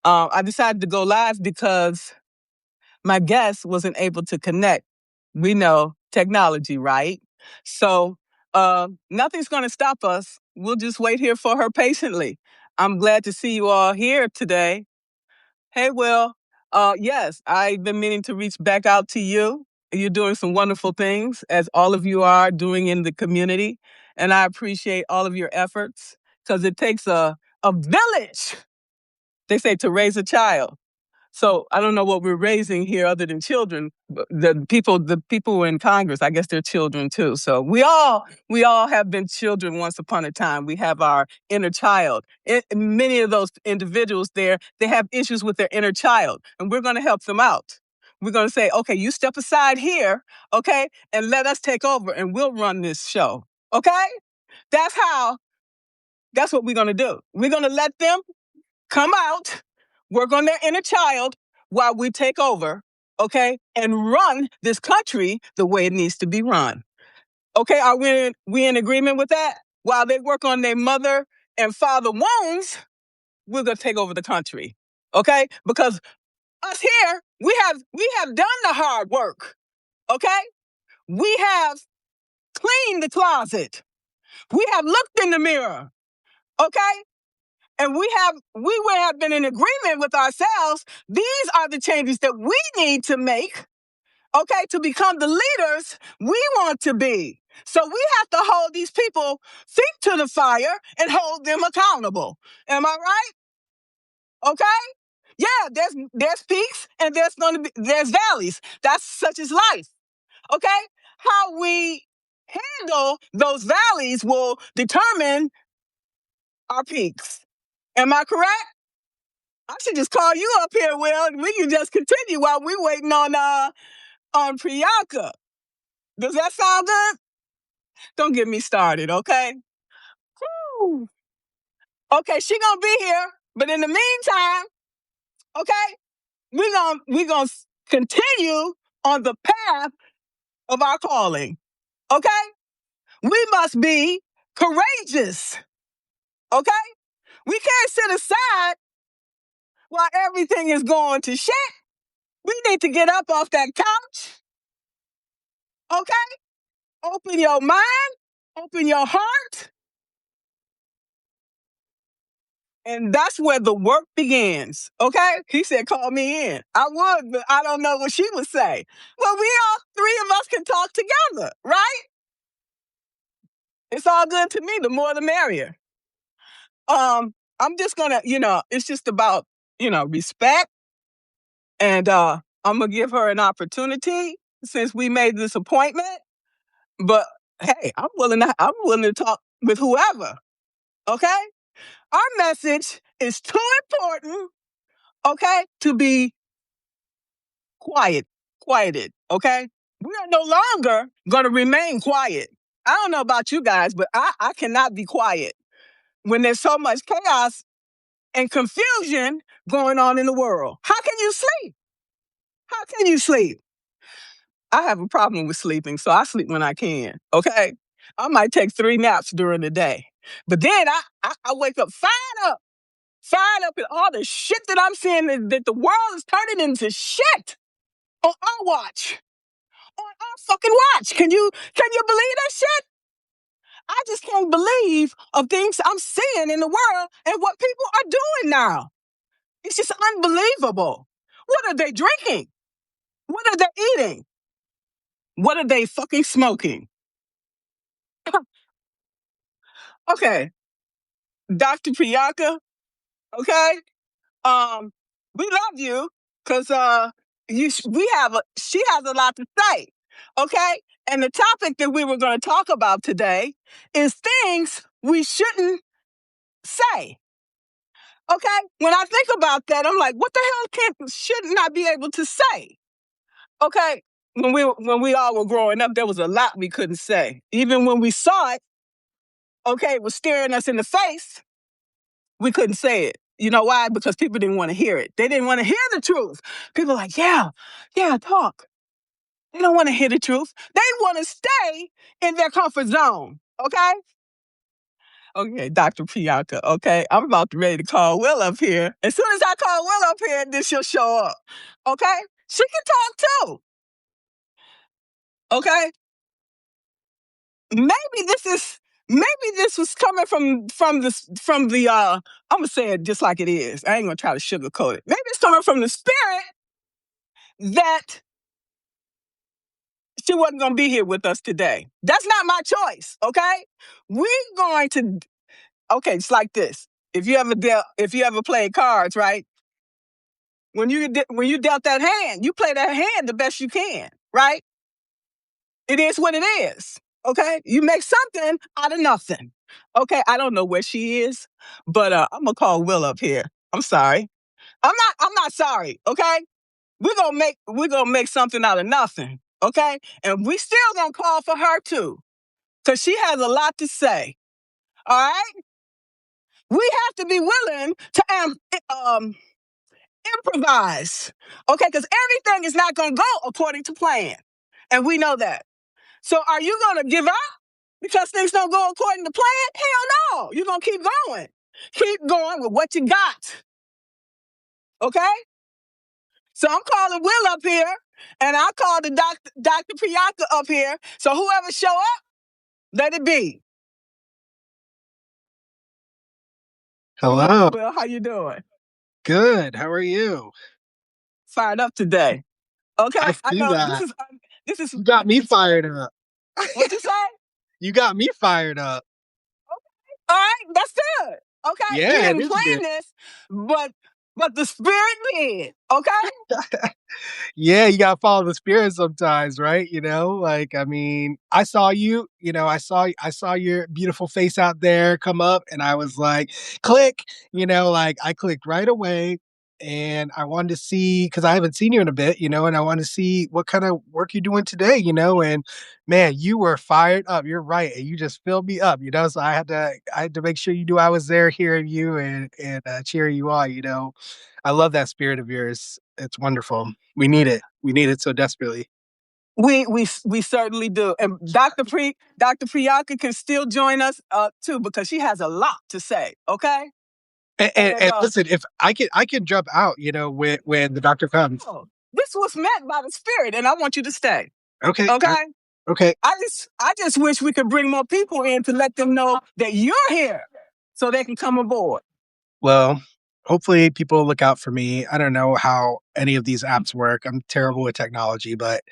I decided to go live because my guest wasn't able to connect. We know technology, right? So nothing's going to stop us. We'll just wait here for her patiently. I'm glad to see you all here today. Hey, Will. Yes, I've been meaning to reach back out to you. You're doing some wonderful things, as all of you are doing in the community. And I appreciate all of your efforts because it takes a village, they say, to raise a child. So I don't know what we're raising here other than children. The people in Congress, I guess they're children too. So we all have been children once upon a time. We have our inner child. Many of those individuals there, they have issues with their inner child, and we're going to help them out. We're going to say, okay, you step aside here, okay, and let us take over, and we'll run this show. Okay, that's how. That's what we're going to do. We're going to let them come out, work on their inner child while we take over, okay, and run this country the way it needs to be run. Okay, are we in agreement with that? While they work on their mother and father wounds, we're gonna take over the country. Okay? Because us here, we have done the hard work. Okay? We have cleaned the closet. We have looked in the mirror. Okay? And we would have been in agreement with ourselves. These are the changes that we need to make, okay, to become the leaders we want to be. So we have to hold these people feet to the fire and hold them accountable. Am I right? Okay? Yeah, there's peaks and there's valleys. That's such as life. Okay? How we handle those valleys will determine our peaks. Am I correct? I should just call you up here, Will, and we can just continue while we waiting on Priyanka. Does that sound good? Don't get me started, okay? Whew. Okay, she gonna be here, but in the meantime, okay, we gonna continue on the path of our calling. Okay, we must be courageous. Okay, we can't sit aside while everything is going to shit. We need to get up off that couch. Okay. Open your mind, open your heart, and that's where the work begins. Okay? He said, call me in. I would, but I don't know what she would say. Well, we all three of us can talk together, right? It's all good to me. The more the merrier. I'm just gonna, it's just about, respect. And I'm gonna give her an opportunity since we made this appointment. But hey, I'm willing to talk with whoever. Okay? Our message is too important, okay, to be quieted, okay? We are no longer going to remain quiet. I don't know about you guys, but I cannot be quiet when there's so much chaos and confusion going on in the world. How can you sleep? How can you sleep? I have a problem with sleeping, so I sleep when I can, okay? I might take 3 naps during the day. But then I wake up fired up at all the shit that I'm seeing that the world is turning into shit on our watch. On our fucking watch. Can you believe that shit? I just can't believe of things I'm seeing in the world and what people are doing now. It's just unbelievable. What are they drinking? What are they eating? What are they fucking smoking? Okay, Dr. Priyanka, okay? Um, we love you because she has a lot to say, okay? And the topic that we were going to talk about today is things we shouldn't say. Okay? When I think about that, I'm like, what the hell shouldn't I be able to say? Okay? When we all were growing up, there was a lot we couldn't say. Even when we saw it, okay, it was staring us in the face, we couldn't say it. You know why? Because people didn't want to hear it. They didn't want to hear the truth. People are like, yeah, talk. They don't want to hear the truth. They want to stay in their comfort zone. Okay? Okay, Dr. Priyanka. Okay, I'm about to ready to call Will up here. As soon as I call Will up here, then she'll show up. Okay, she can talk too. Okay, maybe this was coming from the I'm gonna say it just like it is. I ain't gonna try to sugarcoat it. Maybe it's coming from the spirit that she wasn't gonna be here with us today. That's not my choice. Okay, we're going to. Okay, it's like this. If you ever played cards, right? When you dealt that hand, you play that hand the best you can, right? It is what it is. Okay, you make something out of nothing. Okay, I don't know where she is, but I'm gonna call Will up here. I'm sorry. I'm not sorry. Okay, we're gonna make something out of nothing. Okay, and we still gonna call for her too, cause she has a lot to say. All right, we have to be willing to improvise. Okay, because everything is not gonna go according to plan, and we know that. So, are you gonna give up because things don't go according to plan? Hell no. You're going to keep going. Keep going with what you got. Okay? So I'm calling Will up here, and I call the Dr. Priyanka up here. So whoever show up, let it be. Hello. Will, how you doing? Good. How are you? Fired up today. Okay? I I see know that. this is You got me fired up. what you say? You got me fired up. All right, that's good. Okay? You Yeah, it didn't is plan good. this, but the spirit did. Okay? Yeah, you gotta follow the spirit sometimes, right? Like I mean, I saw you, I saw your beautiful face out there come up and I was like, click, like I clicked right away and I wanted to see because I haven't seen you in a bit, and I wanted to see what kind of work you're doing today, and man, you were fired up. You're right. And you just filled me up, so I had to make sure you knew I was there hearing you and cheering you on. I love that spirit of yours. It's wonderful. We need it. We need it so desperately. We certainly do. And Dr. Priyanka can still join us too because she has a lot to say. Okay. And, and, And and listen, if I can jump out, when the doctor comes. this was meant by the spirit, and I want you to stay. Okay. Okay. Okay. I just wish we could bring more people in to let them know that you're here, so they can come aboard. Well, hopefully people look out for me. I don't know how any of these apps work. I'm terrible with technology, but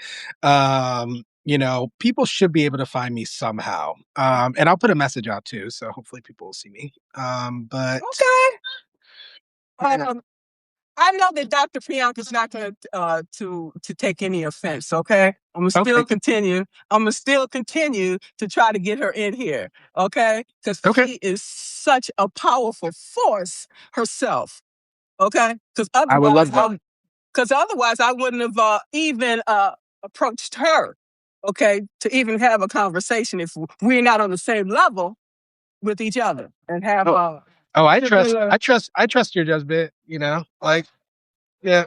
people should be able to find me somehow. And I'll put a message out too, so hopefully people will see me. But Okay. yeah. Um, I know that Dr. Priyanka's not going to take any offense. Okay, I'm gonna still Okay. continue. I'm gonna still continue to try to get her in here. Okay, because Okay. she is such a powerful force herself. Okay, because I would love that. otherwise I wouldn't have even approached her. Okay, to even have a conversation if we're not on the same level with each other and have Oh, I trust your judgment, like, yeah.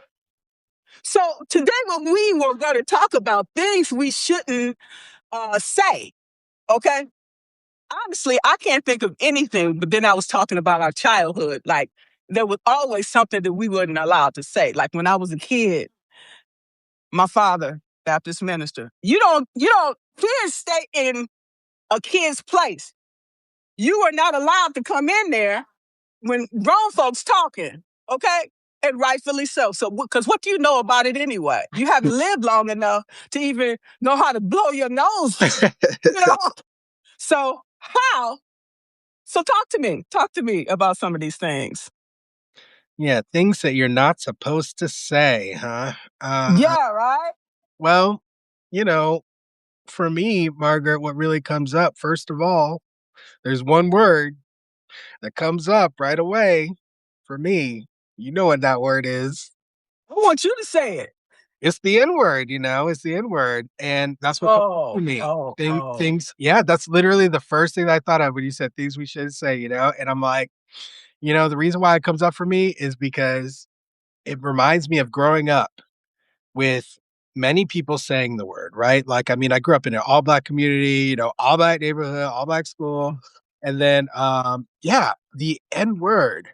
So today, what we were going to talk about things we shouldn't say. Okay, honestly, I can't think of anything. But then I was talking about our childhood. Like there was always something that we weren't allowed to say. Like when I was a kid, my father, Baptist minister. You don't. Kids stay in a kid's place. You are not allowed to come in there when grown folks talking, okay? And rightfully so. So, because what do you know about it anyway? You haven't lived long enough to even know how to blow your nose, you know? So, how? So, talk to me. Talk to me about some of these things. Yeah, things that you're not supposed to say, huh? Yeah, right? Well, you know, for me, Margaret, what really comes up, first of all, there's one word that comes up right away for me. You know what that word is. I want you to say it. It's the N word, it's the N word. And that's what comes up Oh, to me. oh, oh. Things, yeah, that's literally the first thing I thought of when you said things we shouldn't say, and I'm like, the reason why it comes up for me is because it reminds me of growing up with many people saying the word, right? Like, I mean, I grew up in an all black community, all black neighborhood, all black school. And then, yeah, the N word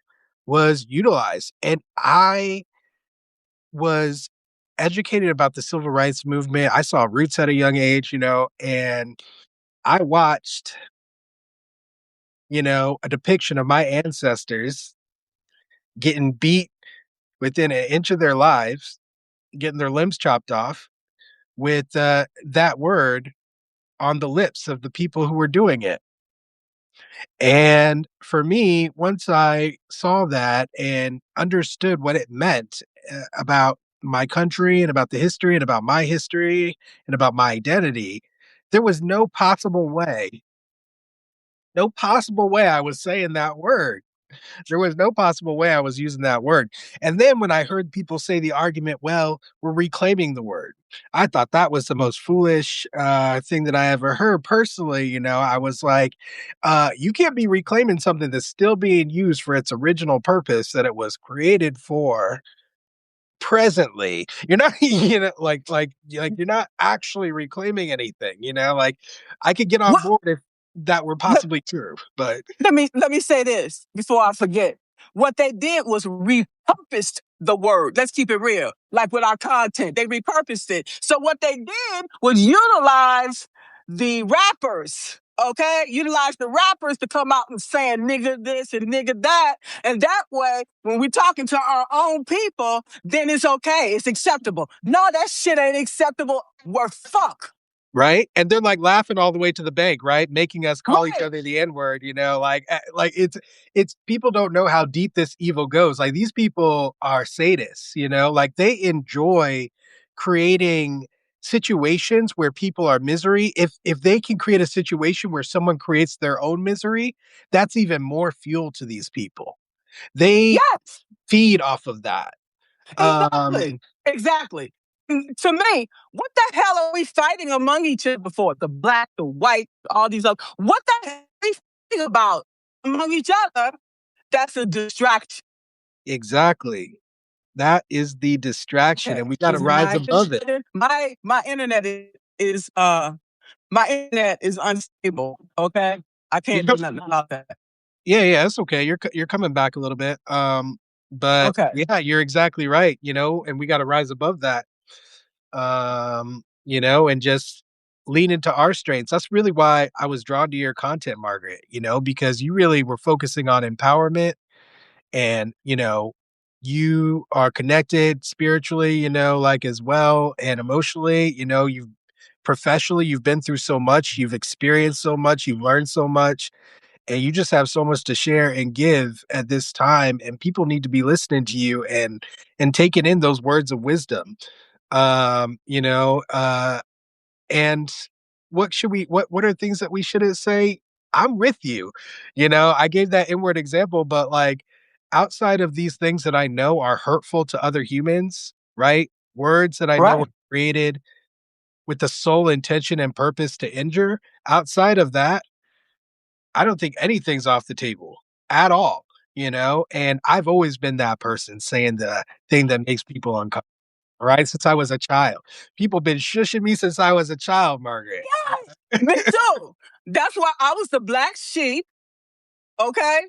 was utilized. And I was educated about the civil rights movement. I saw roots at a young age, and I watched, a depiction of my ancestors getting beat within an inch of their lives, getting their limbs chopped off with that word on the lips of the people who were doing it. And for me, once I saw that and understood what it meant about my country and about the history and about my history and about my identity, there was no possible way I was saying that word. There was no possible way I was using that word. And then when I heard people say the argument, well, we're reclaiming the word, I thought that was the most foolish thing that I ever heard personally. I was like, you can't be reclaiming something that's still being used for its original purpose that it was created for presently. You're not, like you're not actually reclaiming anything, like I could get on What? board if that were possibly true, but Let me say this before I forget. What they did was repurposed the word. Let's keep it real. Like with our content, they repurposed it. So what they did was utilize the rappers. Okay, utilize the rappers to come out and saying nigga this and nigga that, and that way, when we're talking to our own people, then it's okay, it's acceptable. No, that shit ain't acceptable. We're fuck. right? And they're like laughing all the way to the bank, right? Making us call each Right? other the N word, like it's people don't know how deep this evil goes. Like these people are sadists, like they enjoy creating situations where people are misery. If they can create a situation where someone creates their own misery, that's even more fuel to these people. They Yes. feed off of that. Um, Exactly. Exactly. To me, what the hell are we fighting among each other for? The black, the white, all these other. What the hell are we fighting about among each other? That's a distraction. exactly. That is the distraction, and we gotta Is rise my above it. my internet is my internet is unstable. Okay, I You can't co do nothing about that. Yeah, yeah, it's okay. You're coming back a little bit. But Okay, yeah, you're exactly right, and we gotta rise above that. And just lean into our strengths. That's really why I was drawn to your content, Margaret, because you really were focusing on empowerment and, you are connected spiritually, like as well, and emotionally, you've professionally, you've been through so much, you've experienced so much, you've learned so much, and you just have so much to share and give at this time. And people need to be listening to you and taking in those words of wisdom. Um, you know, uh, and what are things that we shouldn't say? I'm with you. I gave that inward example, but like outside of these things that I know are hurtful to other humans, right? Words that I know were right. created with the sole intention and purpose to injure. Outside of that, I don't think anything's off the table at all, And I've always been that person saying the thing that makes people uncomfortable, right? Since I was a child. People been shushing me since I was a child, Margaret. Yes, me too. That's why I was the black sheep. Okay,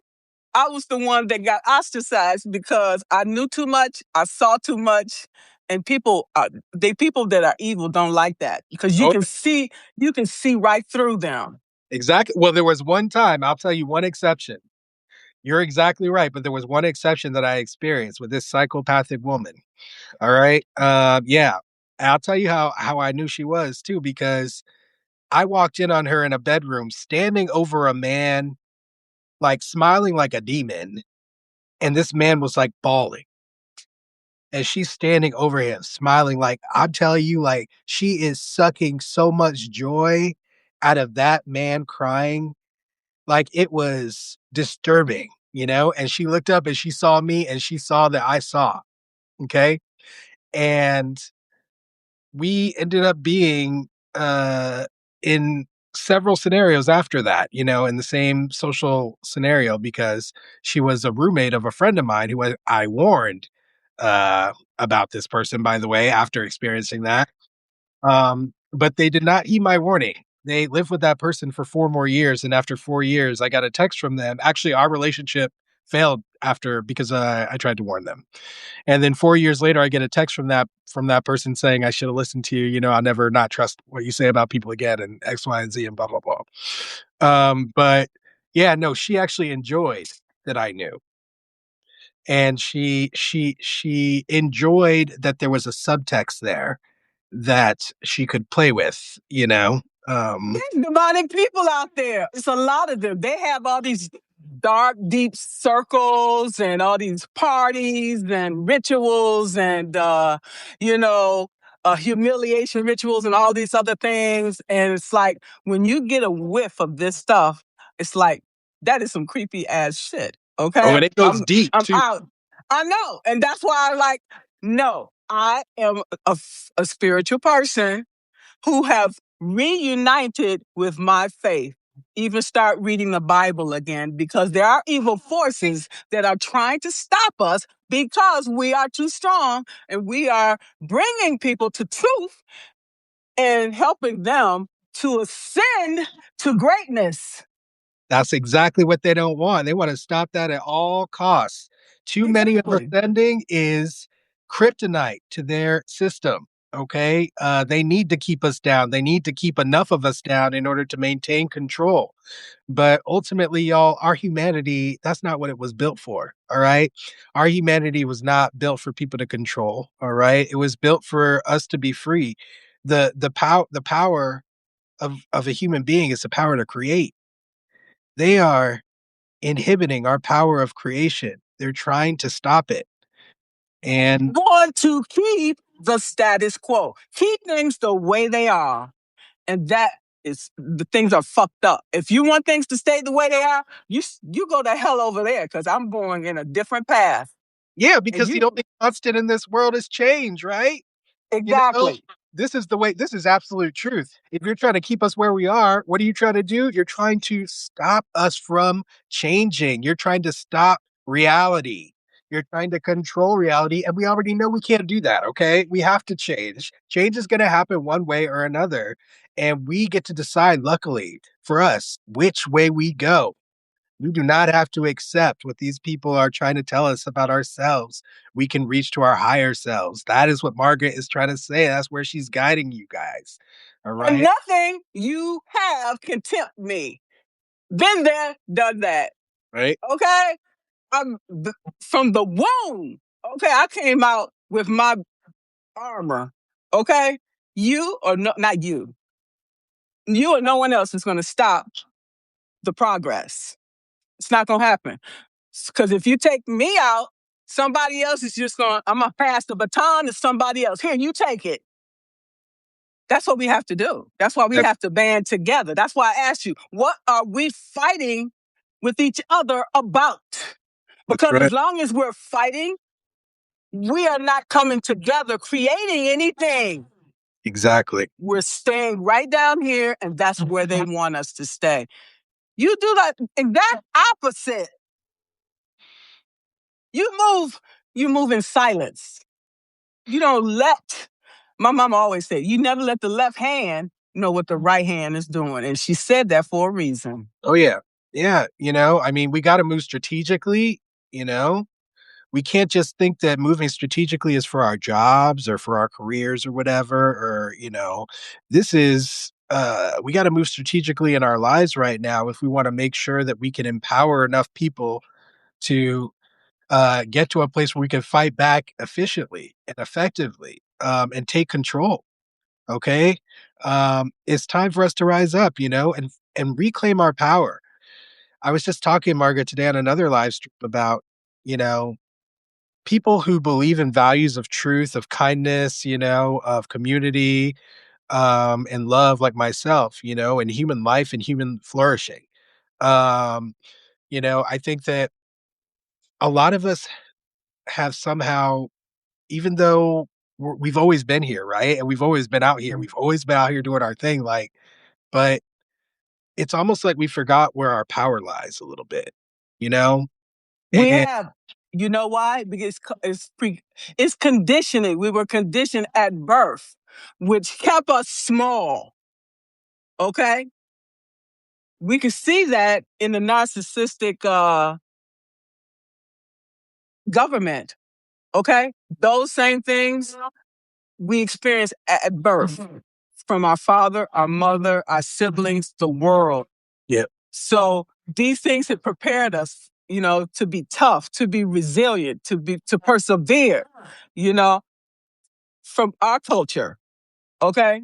I was the one that got ostracized because I knew too much, I saw too much, and people that are evil don't like that because Oh, you can see right through them. exactly. Well, there was one time, I'll tell you one exception. You're exactly right, but there was one exception that I experienced with this psychopathic woman. All right. Yeah. I'll tell you how I knew she was too, because I walked in on her in a bedroom, standing over a man, like smiling like a demon, and this man was like bawling. And she's standing over him, smiling like I'm telling you, like she is sucking so much joy out of that man crying. Like it was disturbing, And she looked up and she saw me and she saw that I saw. Okay. And we ended up being in several scenarios after that, in the same social scenario because she was a roommate of a friend of mine who I warned about this person, by the way, after experiencing that. But they did not heed my warning. they lived with that person for 4 more years, and after 4 years, I got a text from them. Actually, our relationship failed after because, I tried to warn them. And then 4 years later, I get a text from that person saying, "I should have listened to you, I'll never not trust what you say about people again and X, Y, and Z and blah, blah, blah." But yeah, no, she actually enjoyed that I knew. And she enjoyed that there was a subtext there that she could play with, you know? Um There's demonic people out there. It's a lot of them. They have all these dark, deep circles and all these parties and rituals and, you know, humiliation rituals and all these other things. And it's like when you get a whiff of this stuff, it's like that is some creepy ass shit. Oh, Okay, and it goes deep I'm too. out. I know, and that's why I like. No, I am a spiritual person who have reunited with my faith, even start reading the Bible again, because there are evil forces that are trying to stop us because we are too strong and we are bringing people to truth and helping them to ascend to greatness. That's exactly what they don't want. They wanna stop that at all costs. Too many of us Exactly. sending is kryptonite to their system, okay? They need to keep us down. They need to keep enough of us down in order to maintain control. But ultimately, y'all, our humanity, that's not what it was built for, all right? Our humanity was not built for people to control, all right? It was built for us to be free. The power of a human being is the power to create. They are inhibiting our power of creation. They're trying to stop it. And Want to keep the status quo, keep things the way they are. And that is the things are fucked up. If you want things to stay the way they are, you go to hell over there because I'm going in a different path. yeah, And because the you only constant in this world is change, right? You know, exactly. this is absolute truth. If you're trying to keep us where we are, what are you trying to do? You're trying to stop us from changing. You're trying to stop reality. You're trying to control reality. And we already know we can't do that. Okay. We have to change. Change is going to happen one way or another. And we get to decide, luckily for us, which way we go. We do not have to accept what these people are trying to tell us about ourselves. We can reach to our higher selves. That is what Margaret is trying to say. That's where she's guiding you guys. All And right. nothing you have can tempt me. Been there, done that. Right. Okay? From the womb. Okay, I came out with my armor. Okay? You or no, not you. You or no one else is going to stop the progress. It's not going to happen. Because if you take me out, somebody else is just going, I'm going to pass the baton to somebody else. Here, you take it. That's what we have to do. That's why we That, have to band together. That's why I asked you, what are we fighting with each other about? that's Because right. as long as we're fighting, we are not coming together, creating anything. Exactly. We're staying right down here, and that's where they want us to stay. You do that exact opposite. You move, you move in silence. You don't let, my mom always said, you never let the left hand know what the right hand is doing. And she said that for a reason. Oh, yeah. Yeah. I mean, we got to move strategically. You know, we can't just think that moving strategically is for our jobs or for our careers or whatever. Or, this is, we got to move strategically in our lives right now if we want to make sure that we can empower enough people to get to a place where we can fight back efficiently and effectively, and take control. Okay, it's time for us to rise up, and reclaim our power. I was just talking, Margaret, today on another live stream about you know people who believe in values of truth, of kindness, of community, and love, like myself, and human life and human flourishing. Um, I think that a lot of us have somehow, even though we've always been here, right? And we've always been out here. We've always been out here doing our thing, like, but it's almost like we forgot where our power lies a little bit, you know? We And have, you know why? Because it's conditioning. We were conditioned at birth, which kept us small. Okay? We can see that in the narcissistic government. Okay? Those same things we experience at birth from our father, our mother, our siblings, the world. Yep. So these things have prepared us, to be tough, to be resilient, to persevere, you know, from our culture. Okay.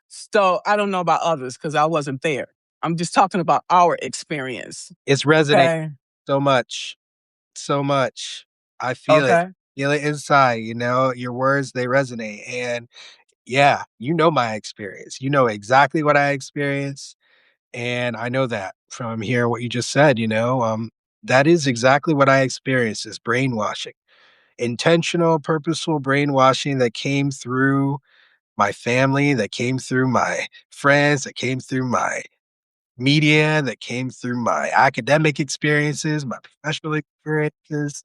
So I don't know about others because I wasn't there. I'm just talking about our experience. It's resonating Okay. so much, so much. I Okay. feel it inside, your words, they resonate. And yeah, my experience. You know exactly what I experienced. And I know that from hearing what you just said, that is exactly what I experienced is brainwashing, intentional, purposeful brainwashing that came through my family, that came through my friends, that came through my media, that came through my academic experiences, my professional experiences.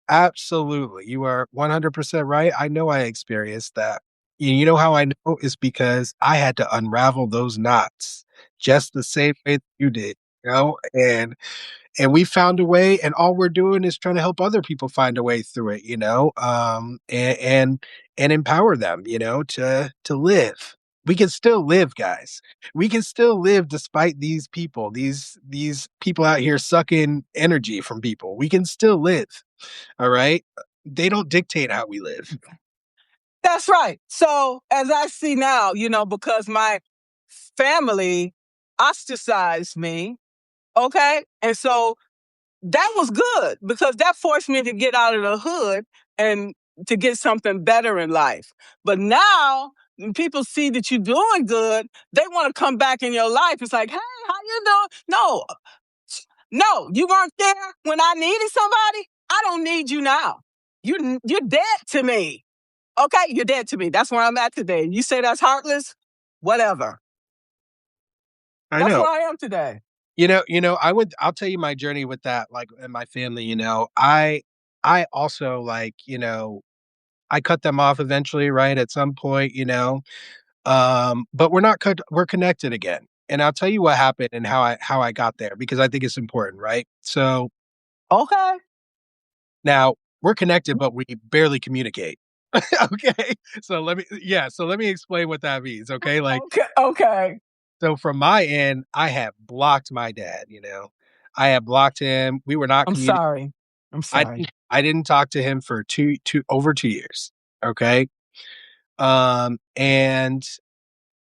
Absolutely. You are 100% right. I know I experienced that. You know how I know is because I had to unravel those knots just the same way that you did, and we found a way, and all we're doing is trying to help other people find a way through it, and empower them, to live. We can still live, guys. We can still live despite these people, these people out here sucking energy from people. We can still live. All right. They don't dictate how we live. That's right. So as I see now, because my family ostracized me, okay? And so that was good because that forced me to get out of the hood and to get something better in life. But now when people see that you're doing good, they want to come back in your life. It's like, hey, how you doing? No, you weren't there when I needed somebody. I don't need you now. You're dead to me. Okay, you're dead to me. That's where I'm at today. You say that's heartless? Whatever. I That's know. where I am today. I'll tell you my journey with that, like in my family, I also like, I cut them off eventually, right? At some point, but we're connected again. And I'll tell you what happened and how I got there because I think it's important, right? So Okay. now we're connected, but we barely communicate. Okay. So let me explain what that means. Okay. Like, Okay. Okay. so from my end, I have blocked my dad, I have blocked him. We were not I'm communicating. sorry. I'm sorry. I didn't talk to him for over 2 years. Okay. And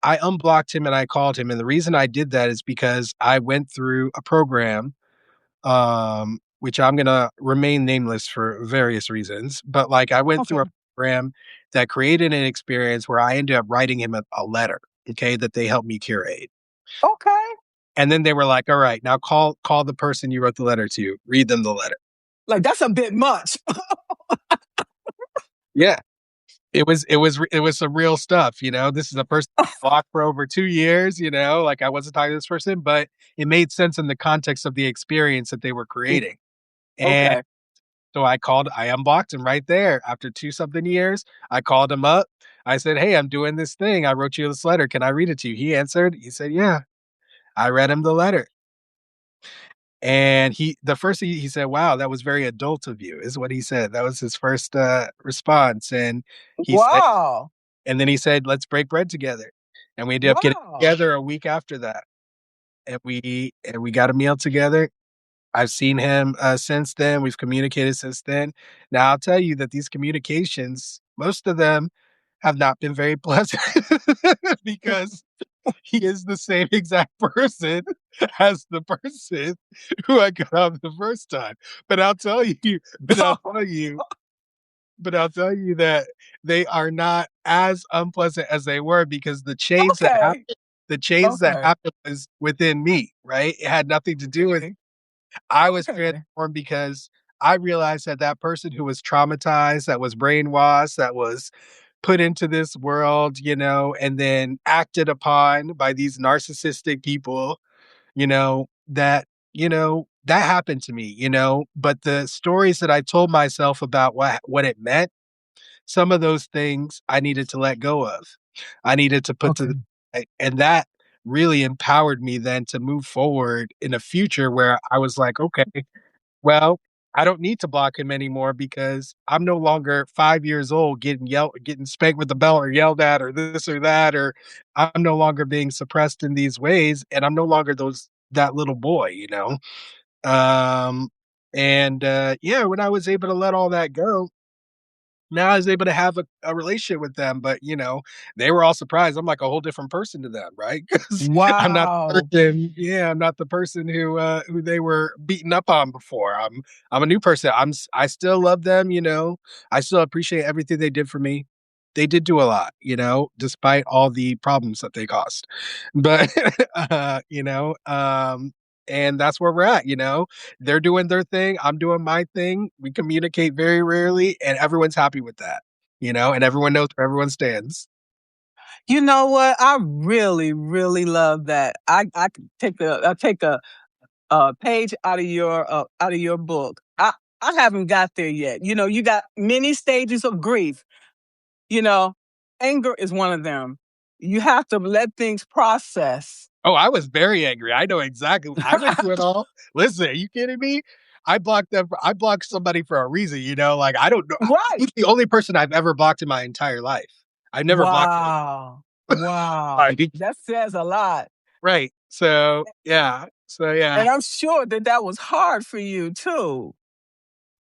I unblocked him and I called him. And the reason I did that is because I went through a program, which I'm gonna remain nameless for various reasons. But like I went through Okay. a program that created an experience where I ended up writing him a letter, okay, that they helped me curate. Okay. And then they were like, "All right, now call the person you wrote the letter to. Read them the letter." Like that's a bit much. Yeah. It was some real stuff, This is a person blocked for over 2 years, like I wasn't talking to this person, but it made sense in the context of the experience that they were creating. And Okay. so I unblocked him right there. After 2 something years, I called him up. I said, "Hey, I'm doing this thing. I wrote you this letter. Can I read it to you?" He answered. He said, "Yeah." I read him the letter. And the first thing he said, "Wow, that was very adult of you," is what he said. That was his first response. And he said, Wow. and then he said, "Let's break bread together." And we ended up getting Wow. together a week after that. And we got a meal together. I've seen him since then. We've communicated since then. Now I'll tell you that these communications, most of them have not been very pleasant because he is the same exact person as the person who I got off the first time. But I'll tell you, but I'll tell you, but I'll tell you that they are not as unpleasant as they were because Okay. the change that Okay. happened was within me, right? It had nothing to do with Okay. I was Okay. transformed because I realized that that person who was traumatized, that was brainwashed, that was put into this world, and then acted upon by these narcissistic people, that happened to me, but the stories that I told myself about what it meant, some of those things I needed to let go of. I needed to put to the Okay. side, and that really empowered me then to move forward in a future where I was like, okay, well, I don't need to block him anymore because I'm no longer 5 years old getting spanked with the belt or yelled at or this or that, or I'm no longer being suppressed in these ways, and I'm no longer that little boy, you know? Um, yeah, when I was able to let all that go, now I was able to have a relationship with them, but, they were all surprised. I'm like a whole different person to them, right? Because Wow. I'm not the person who they were beating up on before. I'm a new person. I still love them, I still appreciate everything they did for me. They did do a lot, despite all the problems that they caused. But, and that's where we're at, they're doing their thing. I'm doing my thing. We communicate very rarely, and everyone's happy with that, and everyone knows where everyone stands. You know what? I really, really love that. I could take a page out of your book. I haven't got there yet. You got many stages of grief. You know, Anger is one of them. You have to let things process. Oh, I was very angry. I know exactly. I went through it all. Listen, are you kidding me? I blocked somebody for a reason, like I don't know. Right. He's the only person I've ever blocked in my entire life. I've never blocked anyone. Wow. Wow. Like, That says a lot. right. So yeah. So yeah. And I'm sure that that was hard for you too,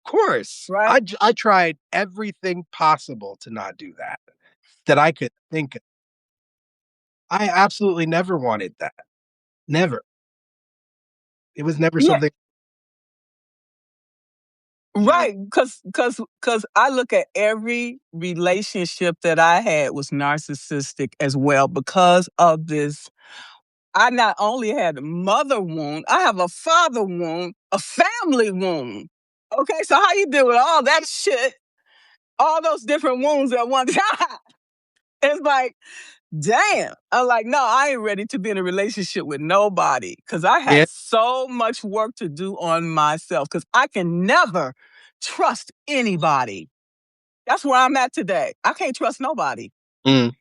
Of course. right? I tried everything possible to not do that I could think of. I absolutely never wanted that. Never. It was never Yeah, something, you know. right. Cause I look at every relationship that I had was narcissistic as well because of this. I not only had a mother wound, I have a father wound, a family wound. Okay, so how you deal with all that shit, all those different wounds at one time? It's like, damn. I'm like, no, I ain't ready to be in a relationship with nobody because I Yeah. had so much work to do on myself because I can never trust anybody. That's where I'm at today. I can't trust nobody Mm.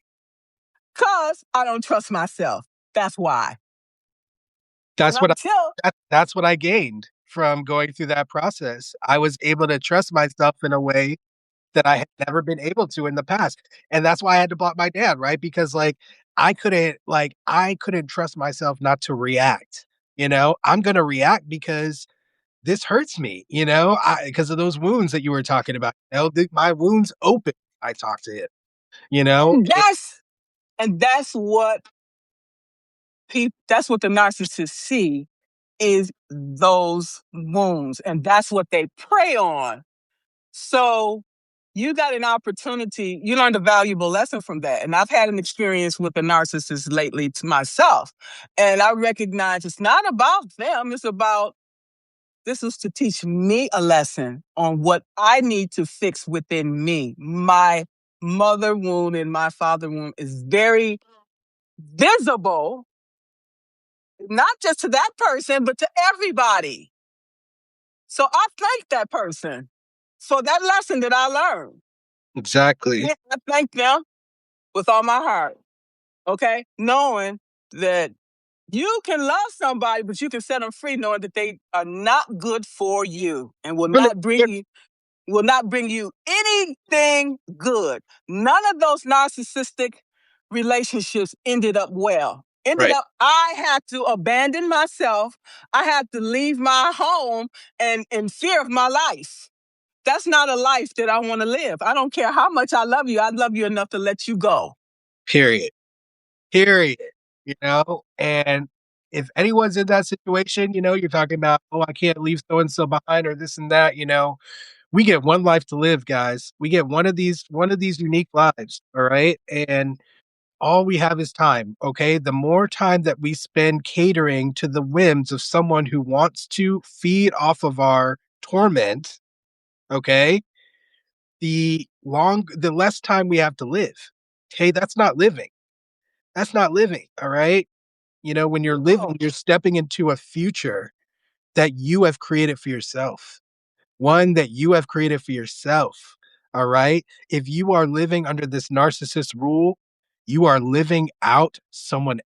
because I don't trust myself. That's why. And That's what until, that's what I gained from going through that process. I was able to trust myself in a way that I had never been able to in the past. And that's why I had to block my dad, right? Because I couldn't trust myself not to react. I'm going to react because this hurts me, because of those wounds that you were talking about. My wounds open. I talk to him, you know. and that's what that's what the narcissists see is those wounds, and that's what they prey on. So you got an opportunity. You learned a valuable lesson from that, and I've had an experience with a narcissist lately to myself, and I recognize it's not about them. It's about this is to teach me a lesson on what I need to fix within me. My mother wound and my father wound is very visible, not just to that person, but to everybody. So I thank that person for that lesson that I learned. Exactly. I thank them with all my heart. Okay. Knowing that you can love somebody, but you can set them free knowing that they are not good for you and Really, will not bring you anything good. None of those narcissistic relationships ended up well. Ended right. up, I had to abandon myself. I had to leave my home and in fear of my life. That's not a life that I want to live. I don't care how much I love you. I love you enough to let you go. Period. Period. And if anyone's in that situation, you're talking about, oh, I can't leave so and so behind or this and that, we get one life to live, guys. We get one of these unique lives, all right? And all we have is time, okay? The more time that we spend catering to the whims of someone who wants to feed off of our torment, okay? The less time we have to live. Okay, that's not living. That's not living, all right? When you're living, No. you're stepping into a future that you have created for yourself. One that you have created for yourself. All right. If you are living under this narcissist rule, you are living out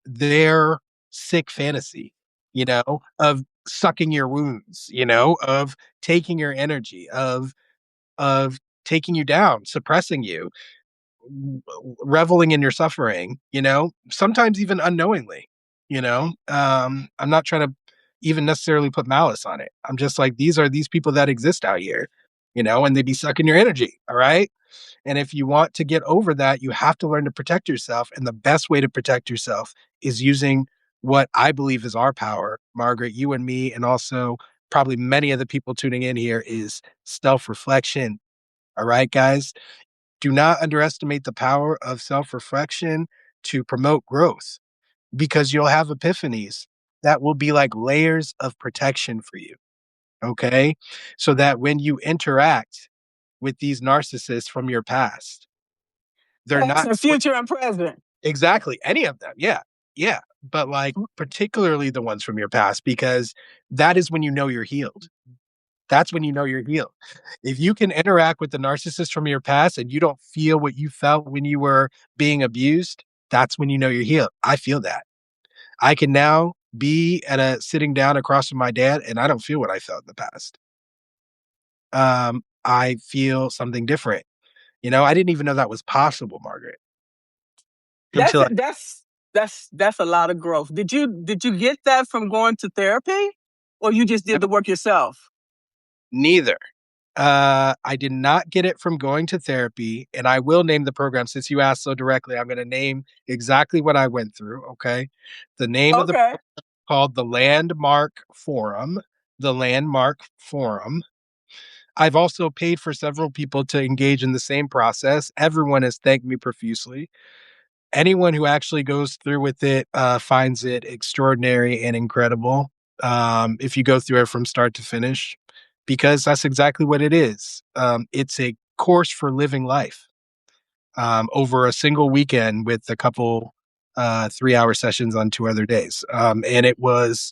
their sick fantasy, of sucking your wounds, of taking your energy, of taking you down, suppressing you, reveling in your suffering, sometimes even unknowingly, I'm not trying to even necessarily put malice on it. I'm just like, these are these people that exist out here, and they be sucking your energy. All right. And if you want to get over that, you have to learn to protect yourself. And the best way to protect yourself is using what I believe is our power, Margaret, you and me, and also probably many of the people tuning in here, is self reflection. All right, guys, do not underestimate the power of self reflection to promote growth, because you'll have epiphanies that will be like layers of protection for you. Okay. So that when you interact with these narcissists from your past, they're Past not and future and present. exactly any of them. Yeah. Yeah. But like particularly the ones from your past, because that is when you know you're healed. That's when you know you're healed. If you can interact with the narcissist from your past and you don't feel what you felt when you were being abused, that's when you know you're healed. I feel that. I can now be at a sitting down across from my dad and I don't feel what I felt in the past. I feel something different. I didn't even know that was possible, Margaret, That's until I that's that's a lot of growth. Did you get that from going to therapy, or you just did the work yourself? neither. I did not get it from going to therapy, and I will name the program since you asked so directly. I'm going to name exactly what I went through. Okay, the name of the Okay. called the Landmark Forum. The Landmark Forum. I've also paid for several people to engage in the same process. Everyone has thanked me profusely. Anyone who actually goes through with it finds it extraordinary and incredible. If you go through it from start to finish, because that's exactly what it is. It's a course for living life over a single weekend with a couple 3-hour sessions on 2 other days. And it was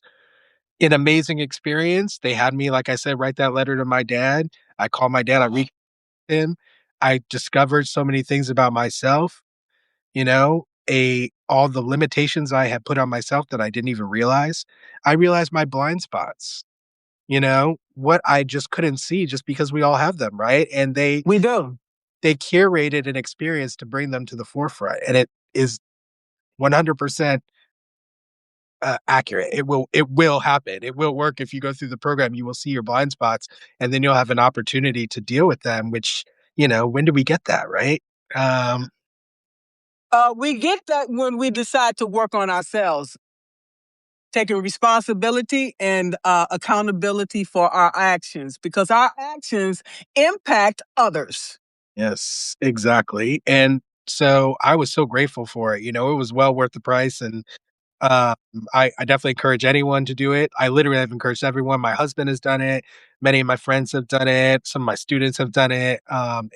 an amazing experience. They had me, like I said, write that letter to my dad. I called my dad, I reached him. I discovered so many things about myself, a all the limitations I had put on myself that I didn't even realize. I realized my blind spots, what I just couldn't see just because we all have them, right? And We do. they curated an experience to bring them to the forefront, and it is 100% accurate. It will happen. It will work if you go through the program. You will see your blind spots, and then you'll have an opportunity to deal with them. Which when do we get that, right? Um, We get that when we decide to work on ourselves, taking responsibility and accountability for our actions, because our actions impact others. yes, exactly. And so I was so grateful for it. It was well worth the price, and Um, I definitely encourage anyone to do it. I literally have encouraged everyone. My husband has done it. Many of my friends have done it. Some of my students have done it.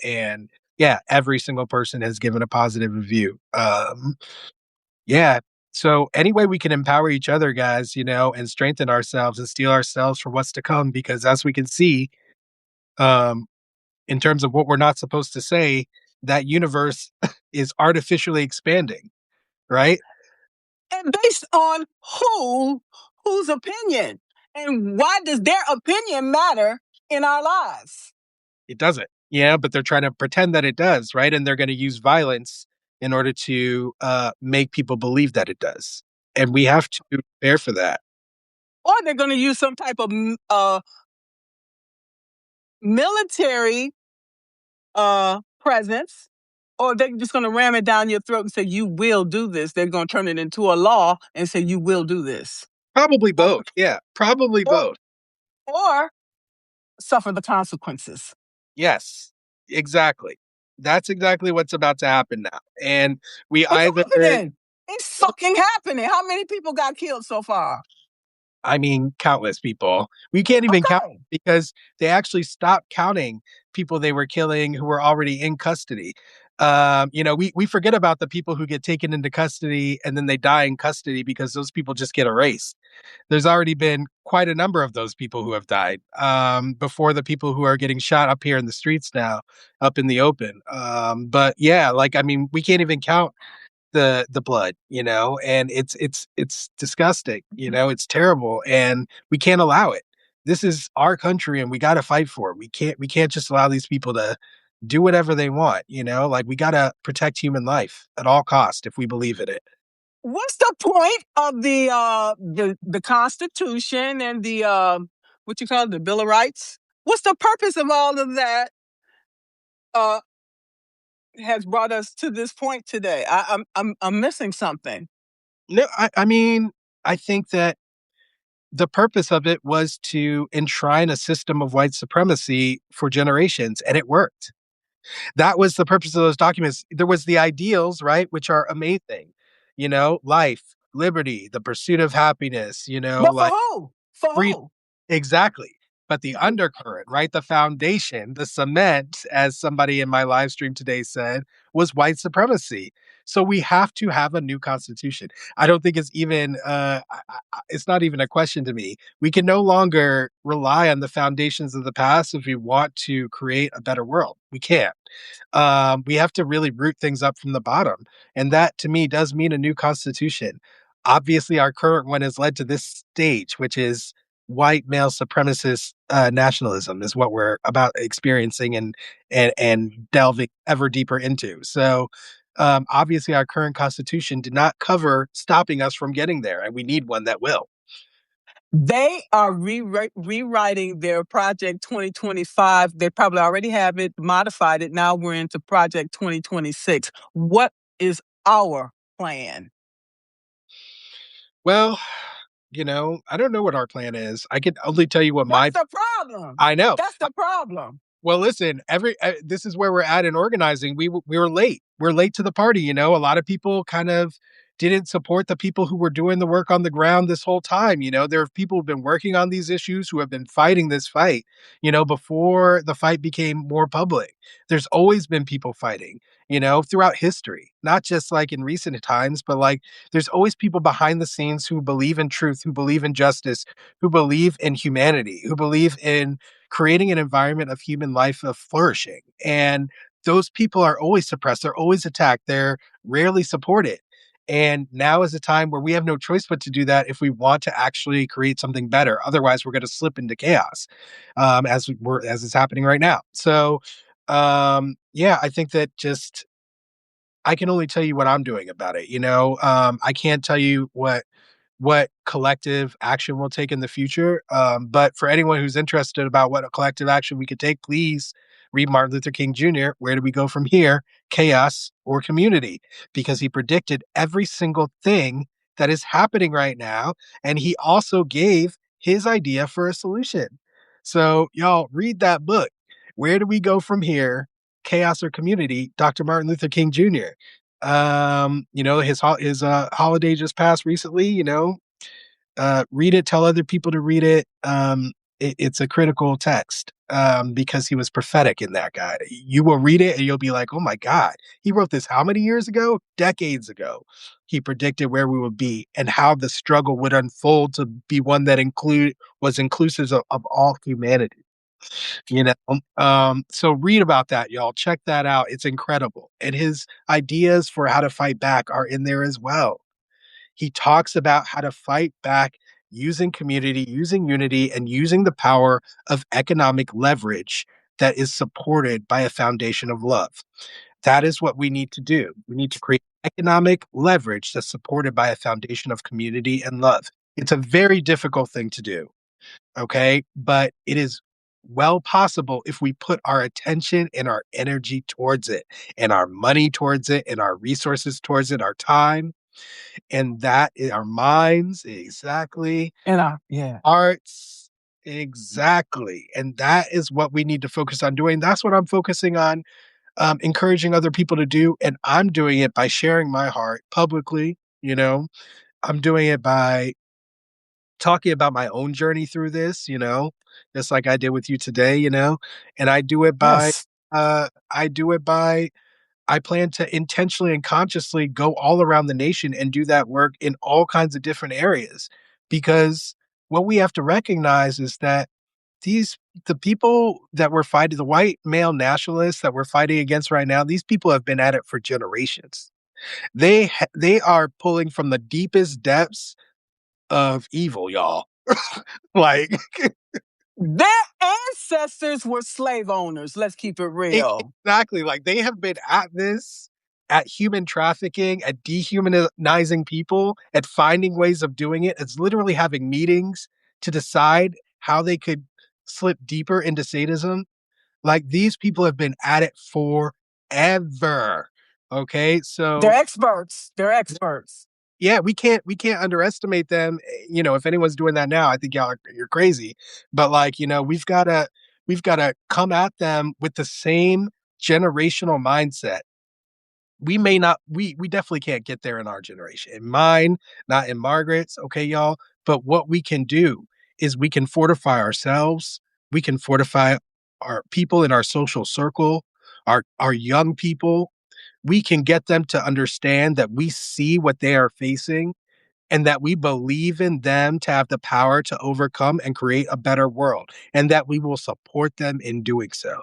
And yeah, every single person has given a positive review. Yeah. So any way we can empower each other, guys, and strengthen ourselves and steel ourselves for what's to come, because as we can see, um, in terms of what we're not supposed to say, that universe is artificially expanding, right? And based on whose opinion, and why does their opinion matter in our lives? It doesn't. Yeah, but they're trying to pretend that it does, right? And they're going to use violence in order to make people believe that it does. And we have to prepare for that. Or they're going to use some type of military presence, or they're just going to ram it down your throat and say, you will do this. They're going to turn it into a law and say, you will do this. Probably both. Yeah, probably Or, both. or suffer the consequences. Yes, exactly. That's exactly what's about to happen now. And we It's either, happening. It's fucking happening. How many people got killed so far? I mean, countless people. We can't even count Okay. because they actually stopped counting people they were killing who were already in custody. We forget about the people who get taken into custody and then they die in custody because those people just get erased. There's already been quite a number of those people who have died before the people who are getting shot up here in the streets now, up in the open. But yeah, like, I mean, we can't even count the blood, and it's disgusting, it's terrible, and we can't allow it. This is our country, and we got to fight for it. We can't just allow these people to do whatever they want, like we got to protect human life at all cost if we believe in it. What's the point of the Constitution and the what you call it, the Bill of Rights? What's the purpose of all of that? Uh, has brought us to this point today. I'm missing something. No, I mean, I think that the purpose of it was to enshrine a system of white supremacy for generations, and it worked. That was the purpose of those documents. There was the ideals, right, which are amazing, life, liberty, the pursuit of happiness, But for like who? For free. who? Exactly. But the undercurrent, right? The foundation, the cement, as somebody in my live stream today said, was white supremacy. So we have to have a new constitution. I don't think it's even, it's not even a question to me. We can no longer rely on the foundations of the past if we want to create a better world. We can't. We have to really root things up from the bottom. And that to me does mean a new constitution. Obviously, our current one has led to this stage, which is white male supremacist nationalism, is what we're about experiencing and delving ever deeper into. So, obviously, our current constitution did not cover stopping us from getting there, and we need one that will. They are rewriting their Project 2025. They probably already have it modified it. Now we're into Project 2026. What is our plan? Well, I don't know what our plan is. I can only tell you what That's my. the problem. I know. That's the problem. Well, listen, this is where we're at in organizing. We were late. We're late to the party. A lot of people kind of didn't support the people who were doing the work on the ground this whole time. There are people who've been working on these issues who have been fighting this fight. Before the fight became more public. There's always been people fighting. Throughout history, not just like in recent times, but like there's always people behind the scenes who believe in truth, who believe in justice, who believe in humanity, who believe in creating an environment of human life of flourishing. And those people are always suppressed. They're always attacked. They're rarely supported. And now is a time where we have no choice but to do that if we want to actually create something better. Otherwise, we're going to slip into chaos, as is happening right now. So, yeah, I think that just I can only tell you what I'm doing about it. I can't tell you what collective action we'll take in the future. But for anyone who's interested about what a collective action we could take, please read Martin Luther King Jr. Where do we go from here? Chaos or community? Because he predicted every single thing that is happening right now. And he also gave his idea for a solution. So, y'all, read that book. Where do we go from here? Chaos or community? Dr. Martin Luther King Jr. His holiday just passed recently. Read it, tell other people to read it. It's a critical text, because he was prophetic in that guy. You will read it and you'll be like, oh my God, he wrote this how many years ago? Decades ago. He predicted where we would be and how the struggle would unfold to be one that was inclusive of all humanity. So read about that, y'all. Check that out. It's incredible. And his ideas for how to fight back are in there as well. He talks about how to fight back using community, using unity, and using the power of economic leverage that is supported by a foundation of love. That is what we need to do. We need to create economic leverage that's supported by a foundation of community and love. It's a very difficult thing to do, okay? But it is well possible if we put our attention and our energy towards it, and our money towards it, and our resources towards it, our time, and that is our minds, exactly, And yeah. arts, exactly, and that is what we need to focus on doing. That's what I'm focusing on, encouraging other people to do, and I'm doing it by sharing my heart publicly. I'm doing it by talking about my own journey through this, just like I did with you today, and Yes. I do it by I plan to intentionally and consciously go all around the nation and do that work in all kinds of different areas. Because what we have to recognize is that these the people that we're fighting, the white male nationalists that we're fighting against right now, these people have been at it for generations. They are pulling from the deepest depths of evil, y'all. Like Their ancestors were slave owners. Let's keep it real. exactly, like they have been at this, at human trafficking, at dehumanizing people, at finding ways of doing it. It's literally having meetings to decide how they could slip deeper into sadism. Like these people have been at it forever. Okay, They're so experts. They're experts. yeah, we can't underestimate them. You know, if anyone's doing that now, I think you're crazy. But like, you know, we've gotta come at them with the same generational mindset. We may not we definitely can't get there in our generation. In mine, not in Margaret's, okay, y'all. But what we can do is we can fortify ourselves. We can fortify our people in our social circle, our young people. We can get them to understand that we see what they are facing and that we believe in them to have the power to overcome and create a better world, and that we will support them in doing so.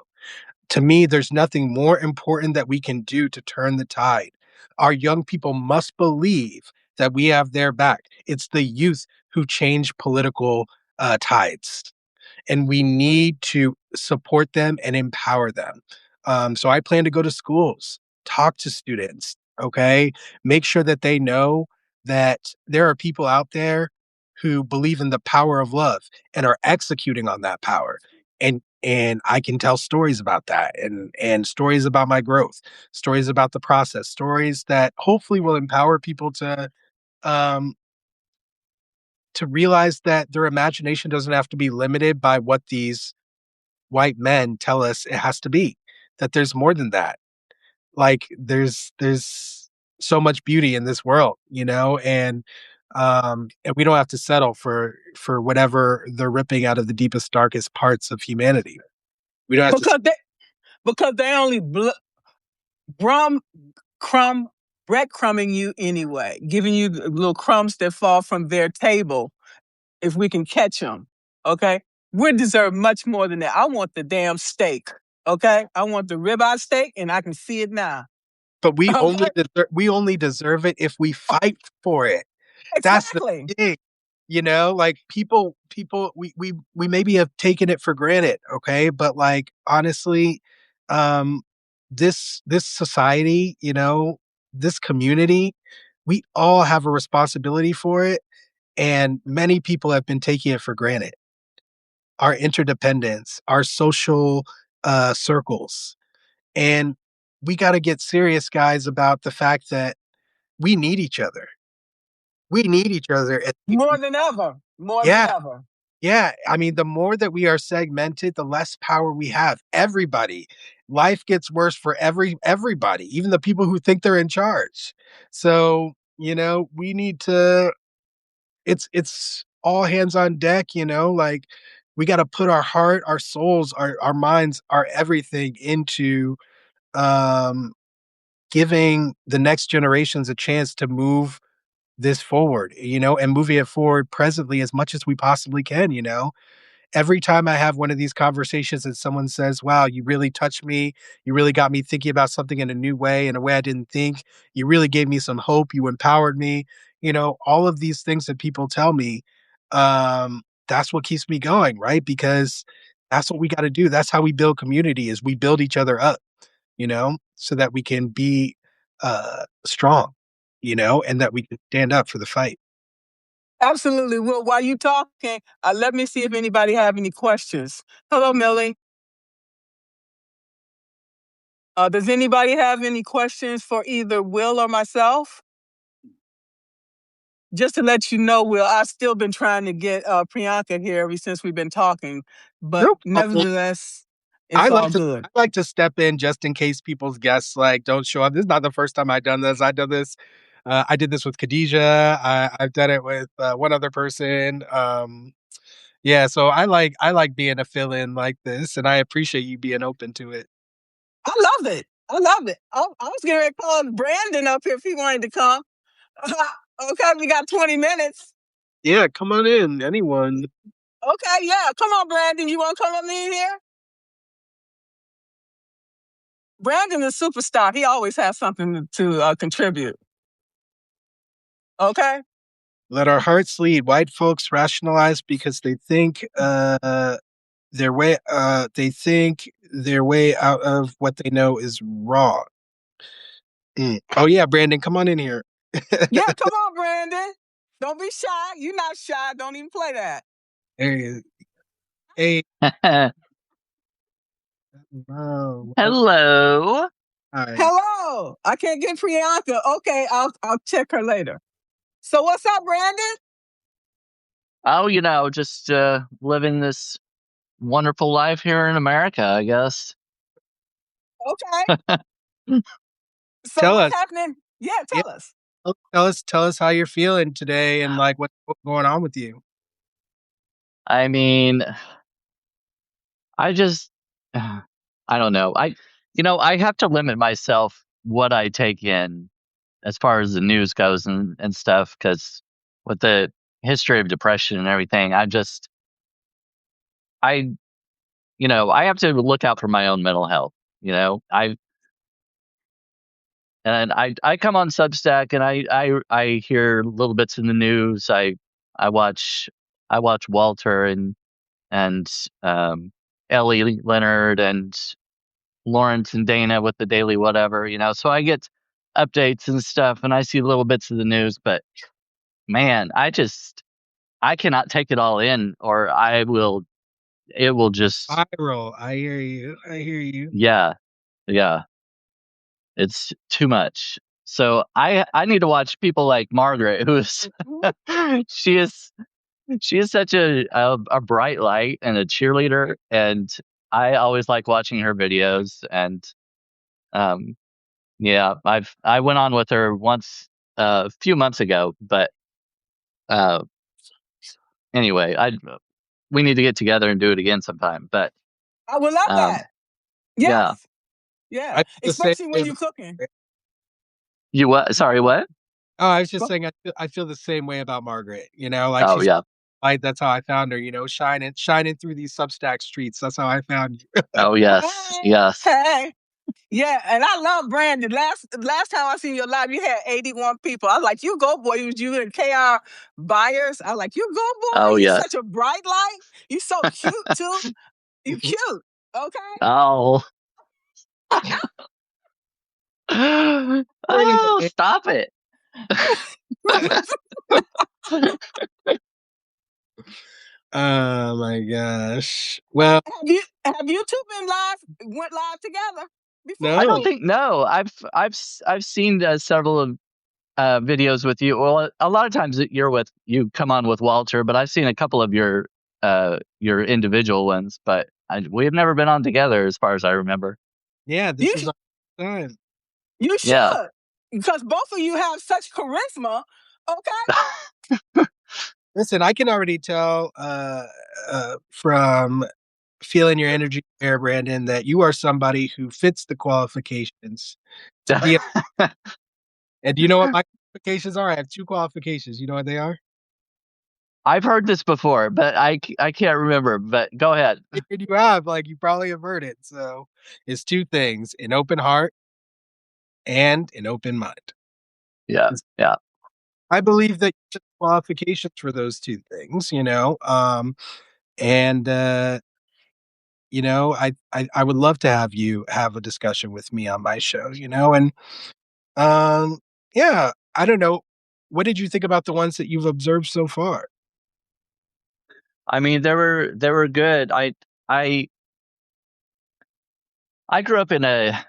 To me, there's nothing more important that we can do to turn the tide. Our young people must believe that we have their back. It's the youth who change political tides, and we need to support them and empower them. So I plan to go to schools, talk to students, okay? Make sure that they know that there are people out there who believe in the power of love and are executing on that power. And I can tell stories about that and stories about my growth, stories about the process, stories that hopefully will empower people um to realize that their imagination doesn't have to be limited by what these white men tell us it has to be, that there's more than that. Like there's so much beauty in this world, you know, and we don't have to settle for whatever they're ripping out of the deepest, darkest parts of humanity. We don't have to. Because they only brum crumb breadcrumbing you anyway, giving you the little crumbs that fall from their table if we can catch them. Okay, we deserve much more than that. I want the damn steak. Okay, I want the ribeye steak, and I can see it now. But Okay, we only deserve it if we fight for it. That's the exactly. thing, you know, like people we maybe have taken it for granted, okay? But like honestly, um this society, you know, this community, we all have a responsibility for it, and many people have been taking it for granted. Our interdependence, our social circles. And we got to get serious guys about the fact that we need each other. We need each other. More than ever. More than Yeah, ever. yeah. I mean, the more that we are segmented, the less power we have. Everybody. Life gets worse for everybody, even the people who think they're in charge. So, you know, we need to it's all hands on deck, you know, like we got to put our heart, our souls, our minds, our everything into um giving the next generations a chance to move this forward, you know, and moving it forward presently as much as we possibly can, you know. Every time I have one of these conversations and someone says, "Wow, you really touched me. You really got me thinking about something in a new way, in a way I didn't think. You really gave me some hope. You empowered me." You know, all of these things that people tell me, that's what keeps me going, right? Because that's what we got to do. That's how we build community is we build each other up, you know, so that we can be strong, you know, and that we can stand up for the fight. Absolutely. Well, while you talking, let me see if anybody have any questions. Hello, Millie. Does anybody have any questions for either Will or myself? Just to let you know, Will, I've still been trying to get Priyanka here ever since we've been talking, but No problem. nevertheless, it's all good. I like to step in just in case people's guests like don't show up. This is not the first time I've done this. I done this. I did this with Khadijah. I've done it with one other person. Yeah, so I like being a fill-in like this, and I appreciate you being open to it. I love it. I love it. I was going to call Brandon up here if he wanted to come. Okay, we got 20 minutes. Yeah, come on in, anyone. Okay, yeah. Come on, Brandon. You want to come up in here? Brandon is a superstar. He always has something to contribute. Okay? Let our hearts lead. White folks rationalize because they think their way out of what they know is wrong. Oh yeah, Brandon, come on in here. Yeah, come on, Brandon. Don't be shy. You're not shy. Don't even play that. Hey, hey, oh, Hello. hi. Hello. I can't get Priyanka. Okay, I'll check her later. So what's up, Brandon? Oh, just living this wonderful life here in America, I guess. Okay. So Tell what's us. happening? Yeah, Yeah, tell us. tell us how you're feeling today and like what's going on with you. I mean, I just, I don't know. I have to limit myself what I take in as far as the news goes and stuff, because with the history of depression and everything, I, I have to look out for my own mental health. I come on Substack and I hear little bits in the news. I watch Walter and Ellie Leonard and Lawrence and Dana with the Daily Whatever. So I get updates and stuff, and I see little bits of the news. But man, I cannot take it all in, or it will just, Viral. I hear you. I hear you. yeah, yeah. It's too much. So I need to watch people like Margaret, who's she is she is such a bright light and a cheerleader, and I always like watching her videos. And um yeah, I went on with her once a few months ago, but uh anyway, I we need to get together and do it again sometime. But I would love um that. yeah, Yes. Yeah. I feel the same Especially way when you're about cooking. you what? Sorry, what? Oh, I was just saying I feel the same way about Margaret. Like Oh she's yeah, that's how I found her, shining through these Substack streets. That's how I found you. oh yes, Hey. yes, Hey. Yeah, and I love Brandon. Last time I seen your live, you had 81 people. I was like, you go, boy. It was you and KR Buyers. I was like, you go, boy. oh You yes. such a bright light. You so cute, too. You cute. Okay? Oh. Bringing Oh, it stop it. Oh my gosh. Well, Have you two been went live together I before? don't no. think no. I've seen several of videos with you. Well, a lot of times you come on with Walter, but I've seen a couple of your individual ones, but we have never been on together as far as I remember. Yeah, this You is our time. you Yeah. should. Because both of you have such charisma. Okay? Listen, I can already tell from feeling your energy there, Brandon, that you are somebody who fits the qualifications to be. And do you know what my qualifications are? I have two qualifications. You know what they are? I've heard this before, but I can't remember, but go ahead. And you have, like, you probably have heard it. So it's two things: an open heart and an open mind. Yeah. Yeah. I believe that you have qualifications for those two things, and I would love to have you have a discussion with me on my show, and um, yeah, I don't know. What did you think about the ones that you've observed so far? I mean, they were good. I I grew up in a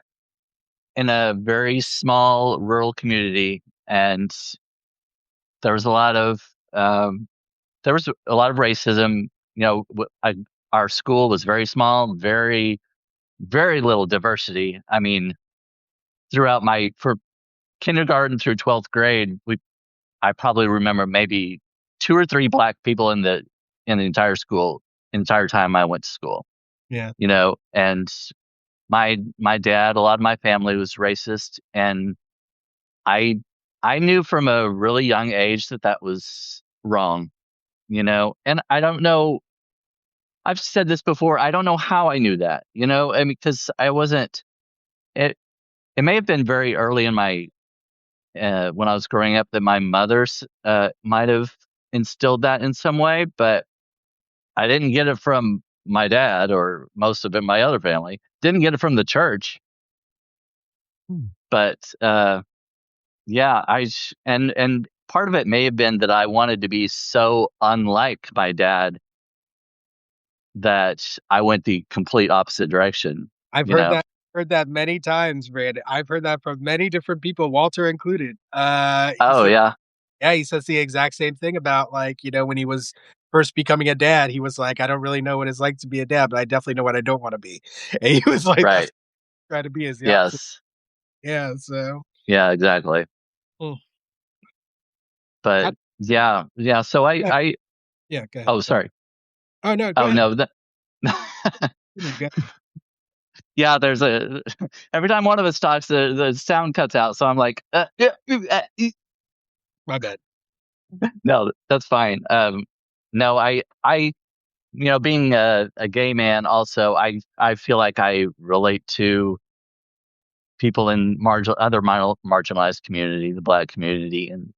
very small rural community, and there was a lot of um, there was a lot of racism. Our school was very small, very little diversity. I mean, throughout my for kindergarten through 12th grade, I probably remember maybe two or three black people in the entire school, entire time I went to school. Yeah, And my dad, a lot of my family was racist, and I I knew from a really young age that was wrong. And I don't know. I've said this before. I don't know how I knew that. I mean, because I wasn't. it may have been very early in my when I was growing up that my mother's might have instilled that in some way, but I didn't get it from my dad or most of it my other family. Didn't get it from the church, but yeah, and part of it may have been that I wanted to be so unlike my dad that I went the complete opposite direction. I've You know? heard that many times, Brandon. I've heard that from many different people, Walter included. He Oh said, yeah, yeah, he says the exact same thing about like, when he was first becoming a dad, he was like, I don't really know what it's like to be a dad, but I definitely know what I don't want to be. And he was like, that's right. what I'm trying to be is the opposite. Yes. Yeah. So, Yeah, exactly. mm. But How, yeah. So yeah, I yeah, go ahead. oh Sorry. sorry. Oh, no, go Oh ahead. no, that Go. yeah, there's a every time one of us talks, the sound cuts out. So I'm like, My bad. no, that's fine. No, being a gay man, also, I feel like I relate to people in marginalized community, the Black community, and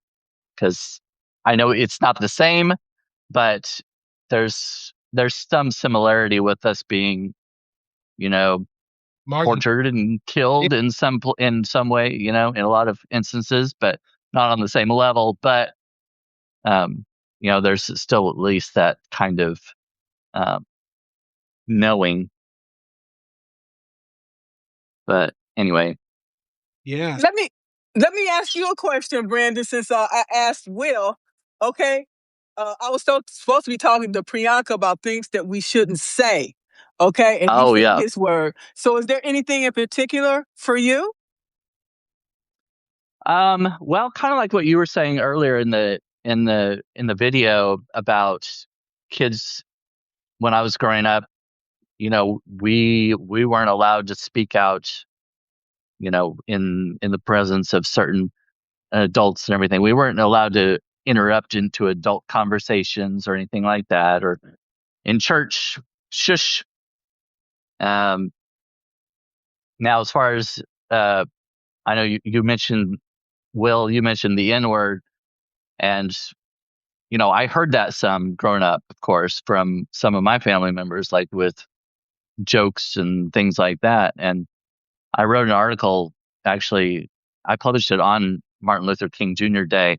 because I know it's not the same, but there's some similarity with us being, you know, Margin. tortured and Yeah. killed in some way, in a lot of instances, but not on the same level. But um, there's still at least that kind of um, knowing. But anyway, Yeah. Let me ask you a question, Brandon. Since I asked Will, okay, I was supposed to be talking to Priyanka about things that we shouldn't say, okay, and he oh said yeah, his word. So, is there anything in particular for you? well, kind of like what you were saying earlier in the video about kids when I was growing up. We weren't allowed to speak out, in the presence of certain adults and everything. We weren't allowed to interrupt into adult conversations or anything like that, or in church, shush. Um, Now, as far as uh, I know, you mentioned Will, you mentioned the N word, and I heard that some growing up, of course, from some of my family members, like with jokes and things like that. And I wrote an article, actually, I published it on Martin Luther King Jr. Day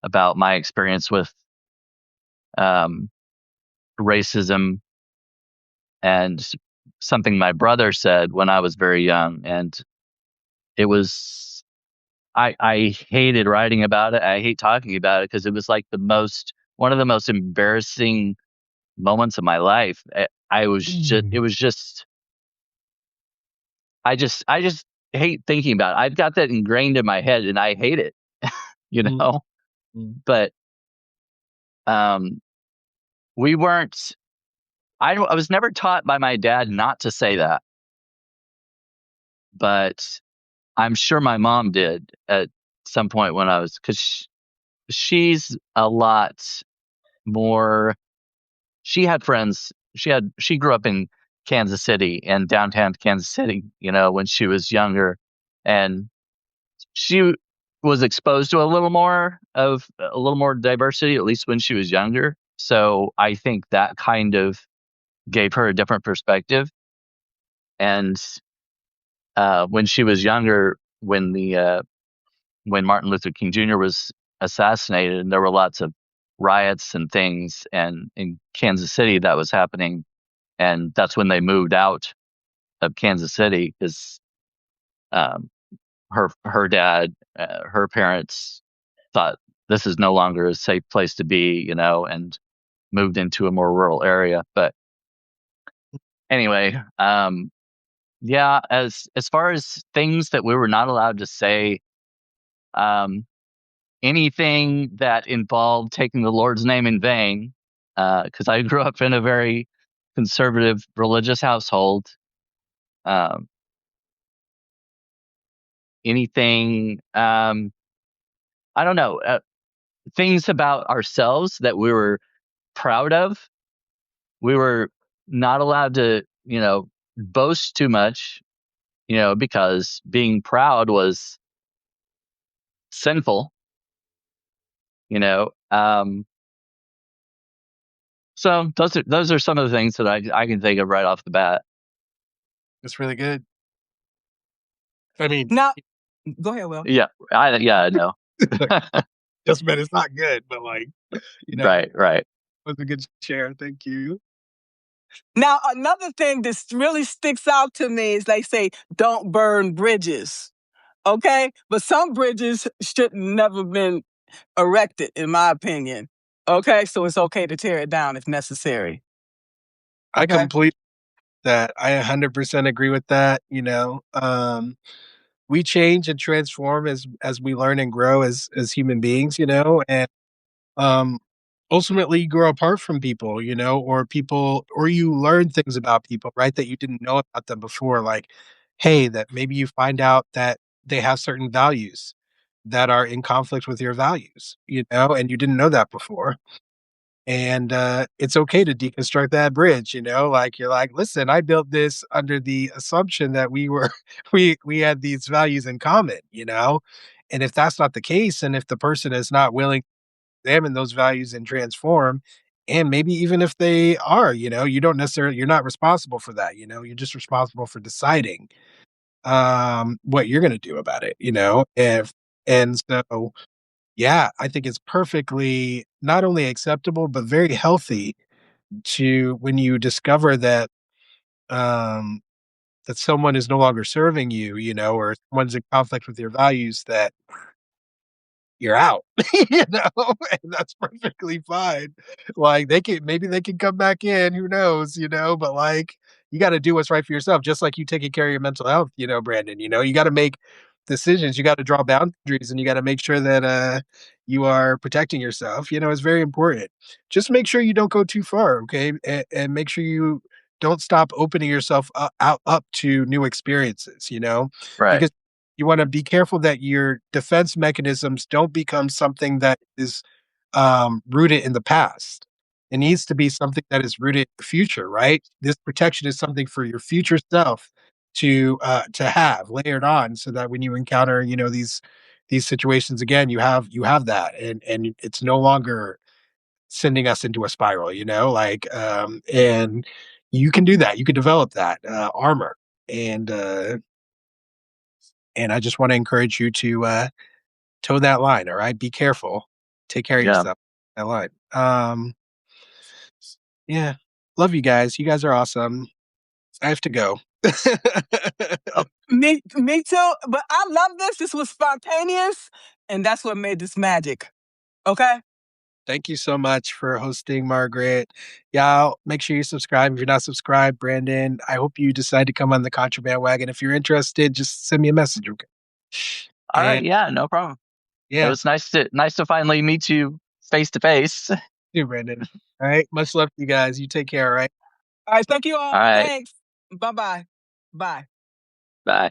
about my experience with um, racism and something my brother said when I was very young. And it was, I hated writing about it. I hate talking about it because it was like one of the most embarrassing moments of my life. It was just, I just hate thinking about it. I've got that ingrained in my head and I hate it, you Mm, know, mm. but, um, we weren't, I was never taught by my dad not to say that, but I'm sure my mom did at some point when because she's a lot more. She had friends. She grew up in Kansas City and downtown Kansas City, when she was younger, and she was exposed to a little more diversity, at least when she was younger. So I think that kind of gave her a different perspective. And when she was younger, when Martin Luther King Jr. was assassinated, and there were lots of riots and things, and in Kansas City that was happening, and that's when they moved out of Kansas City because um, her dad, her parents thought this is no longer a safe place to be, and moved into a more rural area. But anyway, yeah, as far as things that we were not allowed to say, um, anything that involved taking the Lord's name in vain, because I grew up in a very conservative religious household. Um, Anything, I don't know, things about ourselves that we were proud of. We were not allowed to, boast too much. because being proud was sinful, so those are some of the things that I can think of right off the bat. That's really good. I mean, Now, go ahead, Will. Yeah, I know. just meant it's not good, but Right. was a good share. Thank you. Now, another thing that really sticks out to me is they say, don't burn bridges. Okay? But some bridges should never been erected, in my opinion. Okay? So it's okay to tear it down if necessary. I Okay? completely that. I 100% agree with that. We change and transform as we learn and grow as human beings, and um ultimately you grow apart from people, or you learn things about people, right, that you didn't know about them before, like, hey, that maybe you find out that they have certain values that are in conflict with your values, and you didn't know that before. And it's okay to deconstruct that bridge, like, you're like, listen, I built this under the assumption that we were we had these values in common, and if that's not the case, and if the person is not willing to examine those values and transform, and maybe even if they are, you're not responsible for that, you're just responsible for deciding what you're going to do about it, if and so yeah, I think it's perfectly not only acceptable, but very healthy to when you discover um, that someone is no longer serving you, or someone's in conflict with your values, that you're out, and that's perfectly fine. Like, maybe they can come back in, who knows, but like, you got to do what's right for yourself, just like you taking care of your mental health, Brandon, you got to make decisions, you got to draw boundaries, and you got to make sure that you are protecting yourself, it's very important. Just make sure you don't go too far, okay? And make sure you don't stop opening yourself up to new experiences, Right. because you want to be careful that your defense mechanisms don't become something that is rooted in the past. It needs to be something that is rooted in the future, right? This protection is something for your future self to have layered on, so that when you encounter, these situations again, you have that, and it's no longer sending us into a spiral, and you can do that. You can develop that armor, and I just want to encourage you to toe that line. All right, be careful. Take care of Yeah. yourself. That line. Yeah. Love you guys. You guys are awesome. I have to go. Me too. But I love this. This was spontaneous. And that's what made this magic. Okay? Thank you so much for hosting, Margaret. Y'all, make sure you subscribe. If you're not subscribed, Brandon, I hope you decide to come on the contraband wagon. If you're interested, just send me a message. Okay. All right. And Yeah, no problem. It yeah, was nice to finally meet you face to face. All you, Brandon. All right. Much love to you guys. You take care. All right. All right. Thank you all. right. Thanks. Bye-bye. Bye. Bye.